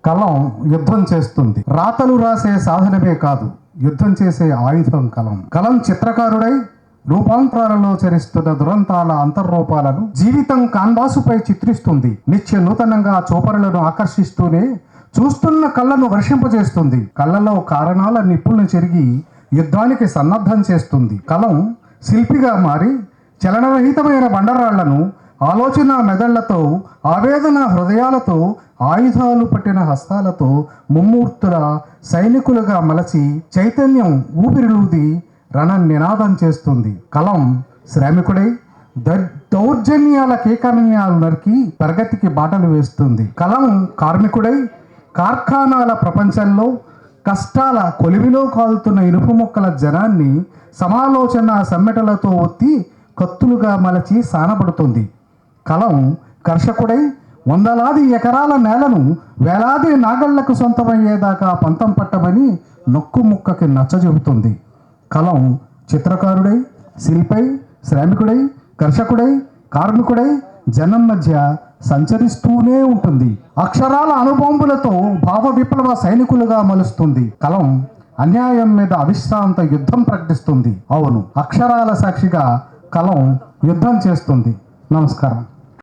కలం యుద్ధం చేస్తుంది. రాతలు రాసే సాధనమే కాదు, యుద్ధం చేసే ఆయుధం కలం. కలం చిత్రకారుడై రూపాంతరాలలో చరిస్తున్న దురంతాల అంతర్రూపాలను జీవితం కాన్వాసుపై చిత్రిస్తుంది. నిత్య నూతనంగా చూపరులను ఆకర్షిస్తూనే చూస్తున్న కళ్ళను వర్షింపజేస్తుంది. కళ్ళలో కారణాల నిప్పులను చెరిగి యుద్ధానికి సన్నద్ధం చేస్తుంది. కలం శిల్పిగా మారి చలనరహితమైన బండరాళ్లను ఆలోచన మెదళ్లతో, ఆవేదన హృదయాలతో, ఆయుధాలు పట్టిన హస్తాలతో ముమ్మూర్తుల సైనికులుగా మలచి చైతన్యం ఊపిరిలూది రణ నినాదం చేస్తుంది. కలం శ్రామికుడై దౌర్జన్యాల కేకరణ్యాలు నరికి ప్రగతికి బాటలు వేస్తుంది. కలం కార్మికుడై కార్ఖానాల ప్రపంచంలో కష్టాల కొలివిలో కాలుతున్న ఇనుపు మొక్కల జనాన్ని సమాలోచన సమ్మెటలతో ఒత్తి కత్తులుగా మలచి సానబడుతుంది. కలం కర్షకుడై వందలాది ఎకరాల నేలను వేలాది నాగళ్లకు సొంతమయ్యేదాకా పంతం పట్టమని నొక్కు ముక్కకి నచ్చజెబుతుంది. కలం చిత్రకారుడై శిల్పై శ్రామికుడై కర్షకుడై కార్మికుడై జనం మధ్య సంచరిస్తూనే ఉంటుంది. అక్షరాల అనుబాంబులతో భావ విప్లవ సైనికులుగా మలుస్తుంది. కలం అన్యాయం మీద అవిశ్రాంత యుద్ధం ప్రకటిస్తుంది. అవును, అక్షరాల సాక్షిగా కలం యుద్ధం చేస్తుంది. నమస్కారం.